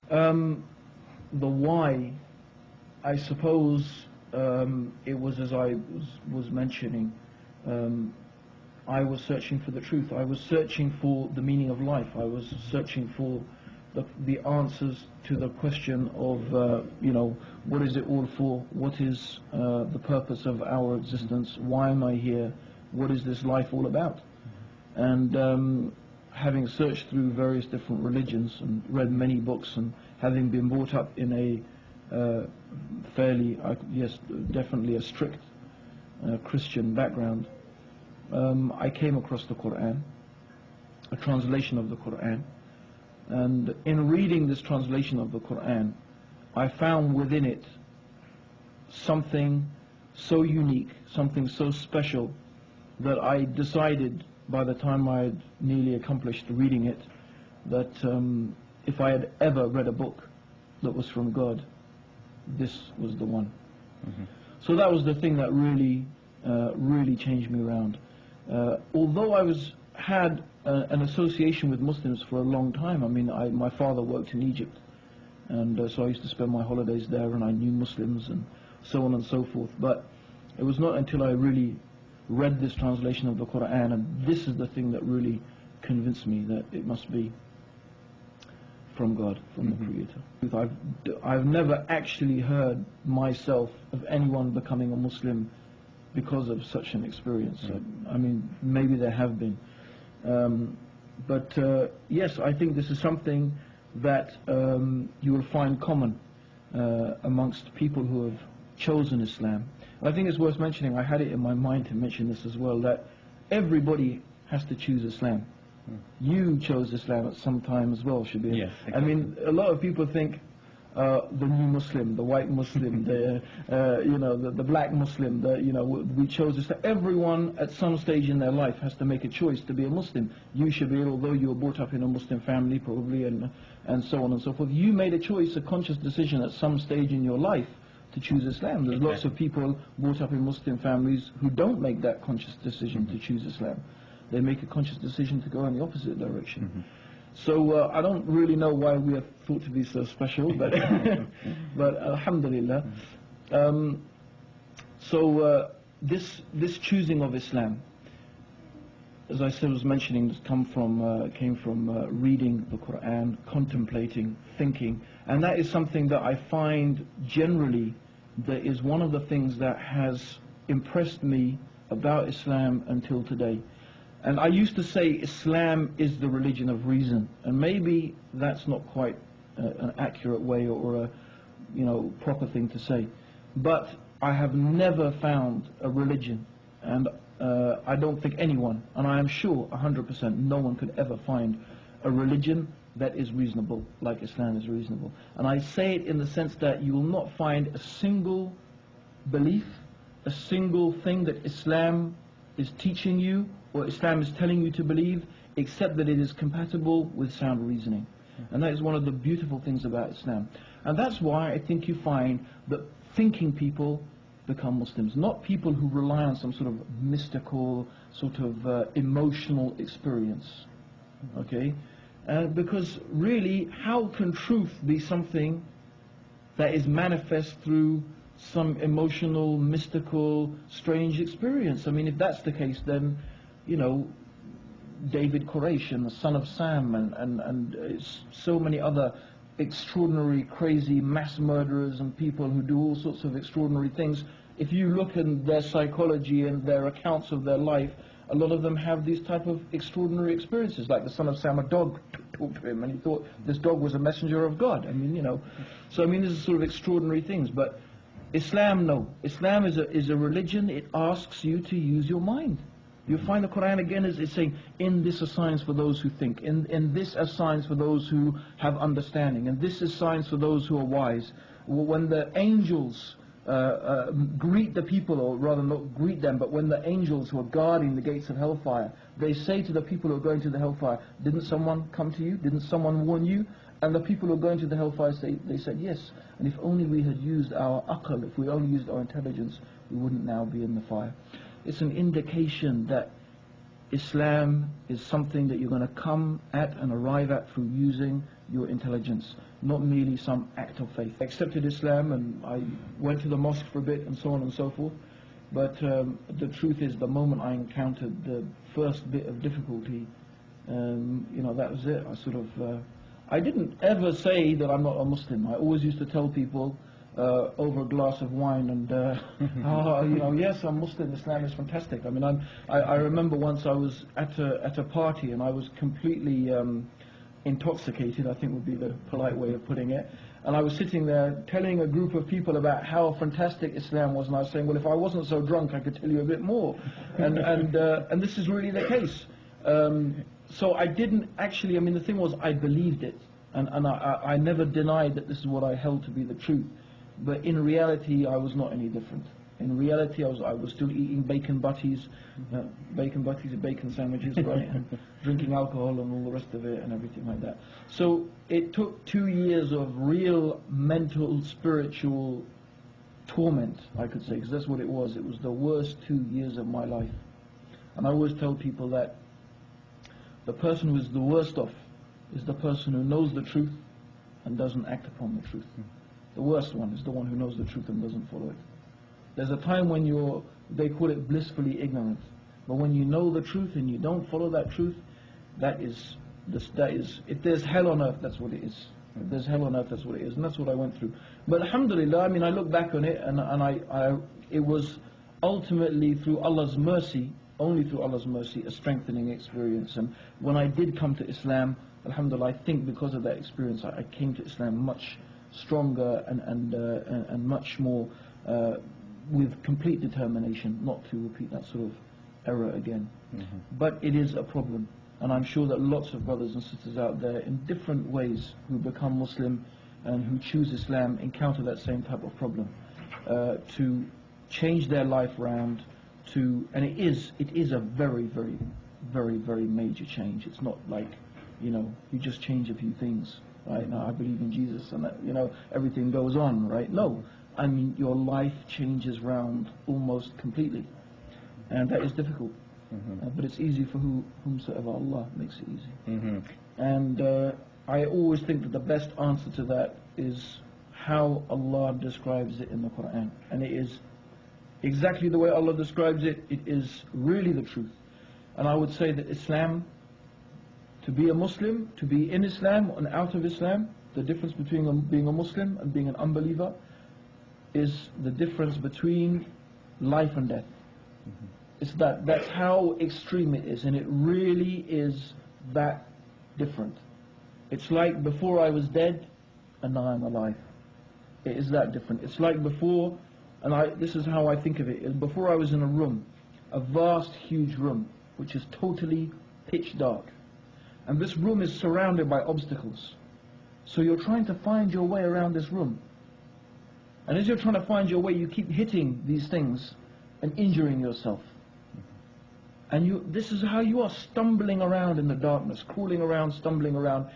The why, I suppose, it was as I was mentioning. I was searching for the truth. I was searching for the meaning of life. I was searching for the answers to the question of, what is it all for? What is the purpose of our existence? Why am I here? What is this life all about? And having searched through various different religions and read many books, and having been brought up in a fairly, yes, definitely a strict Christian background, I came across the Quran, a translation of the Quran, and in reading this translation of the Quran, I found within it something so unique, something so special, that I decided by the time I had nearly accomplished reading it that if I had ever read a book that was from God, this was the one. So that was the thing that really changed me around. Although I had an association with Muslims for a long time. I mean, my father worked in Egypt, and so I used to spend my holidays there, and I knew Muslims and so on and so forth. But it was not until I really read this translation of the Quran, and this is the thing that really convinced me that it must be from God, from the Creator. I've never actually heard myself of anyone becoming a Muslim because of such an experience. I mean, maybe there have been. But yes, I think this is something that you will find common amongst people who have chosen Islam. I think it's worth mentioning, I had it in my mind to mention this as well, that everybody has to choose Islam. You chose Islam at some time as well, Shabir. Yes, exactly. I mean, a lot of people think the new Muslim, the white Muslim, the black Muslim, we chose Islam. Everyone at some stage in their life has to make a choice to be a Muslim. You, Shabir, although you were brought up in a Muslim family probably, and so on and so forth, you made a choice, a conscious decision at some stage in your life to choose Islam. There's lots of people brought up in Muslim families who don't make that conscious decision to choose Islam. They make a conscious decision to go in the opposite direction. So I don't really know why we are thought to be so special, but but alhamdulillah. This choosing of Islam, as I said, was mentioning, came from reading the Quran, contemplating, thinking, and that is something that I find generally that is one of the things that has impressed me about Islam until today. And I used to say Islam is the religion of reason, and maybe that's not quite an accurate way or a proper thing to say, but I have never found a religion, and I don't think anyone, and I am sure 100% no one could ever find a religion that is reasonable like Islam is reasonable. And I say it in the sense that you will not find a single belief, a single thing that Islam is teaching you or Islam is telling you to believe, except that it is compatible with sound reasoning. And that is one of the beautiful things about Islam. And that's why I think you find that thinking people become Muslims, not people who rely on some sort of mystical, sort of emotional experience. Okay? Because really, how can truth be something that is manifest through some emotional, mystical, strange experience? I mean, if that's the case, then, David Koresh and the son of Sam and so many other extraordinary, crazy mass murderers and people who do all sorts of extraordinary things, if you look in their psychology and their accounts of their life, a lot of them have these type of extraordinary experiences. Like the son of Sam, a dog talked to him and he thought this dog was a messenger of God. I mean, so I mean, this is sort of extraordinary things. But Islam, no. Islam is a religion. It asks you to use your mind. You find the Quran again is saying, in this are signs for those who think, in this are signs for those who have understanding, and this is signs for those who are wise. When the angels greet the people, or rather not greet them, but when the angels who are guarding the gates of hellfire, they say to the people who are going to the hellfire, didn't someone come to you? Didn't someone warn you? And the people who are going to the hellfire they said yes. And if only we had used our aql, if we only used our intelligence, we wouldn't now be in the fire. It's an indication that Islam is something that you're going to come at and arrive at through using your intelligence, not merely some act of faith. I accepted Islam and I went to the mosque for a bit and so on and so forth, but the truth is, the moment I encountered the first bit of difficulty, that was it. I didn't ever say that I'm not a Muslim. I always used to tell people over a glass of wine and, yes, I'm Muslim, Islam is fantastic. I mean, I remember once I was at a party and I was completely intoxicated, I think would be the polite way of putting it. And I was sitting there telling a group of people about how fantastic Islam was, and I was saying, well, if I wasn't so drunk, I could tell you a bit more. And this is really the case. So I didn't actually, the thing was, I believed it, and I never denied that this is what I held to be the truth. But in reality, I was not any different. In reality, I was still eating bacon butties are bacon sandwiches, right? And drinking alcohol and all the rest of it and everything like that. So it took 2 years of real mental, spiritual torment, I could say, because that's what it was. It was the worst 2 years of my life. And I always tell people that the person who is the worst off is the person who knows the truth and doesn't act upon the truth. The worst one is the one who knows the truth and doesn't follow it. There's a time when they call it blissfully ignorant. But when you know the truth and you don't follow that truth, if there's hell on earth, that's what it is. If there's hell on earth, that's what it is. And that's what I went through. But alhamdulillah, I look back on it and it was ultimately through Allah's mercy, only through Allah's mercy, a strengthening experience. And when I did come to Islam, alhamdulillah, I think because of that experience, I came to Islam much stronger and much more with complete determination not to repeat that sort of error again. Mm-hmm. But it is a problem, and I'm sure that lots of brothers and sisters out there in different ways who become Muslim and who choose Islam encounter that same type of problem, to change their life round, and it is a very, very, very, very major change. It's not like, you just change a few things, right? Now I believe in Jesus and that, everything goes on, right? No, your life changes round almost completely, and that is difficult. Mm-hmm. But it's easy for whomsoever Allah makes it easy. Mm-hmm. And I always think that the best answer to that is how Allah describes it in the Quran, and it is exactly the way Allah describes it. It is really the truth. And I would say that Islam, to be a Muslim, to be in Islam and out of Islam, the difference between being a Muslim and being an unbeliever is the difference between life and death. Mm-hmm. That's how extreme it is, and it really is that different. It's like before I was dead and now I'm alive. It is that different. It's like before, and this is how I think of it, before I was in a room, a vast, huge room, which is totally pitch dark. And this room is surrounded by obstacles. So you're trying to find your way around this room. And as you're trying to find your way, you keep hitting these things and injuring yourself. And this is how you are, stumbling around in the darkness, crawling around, stumbling around,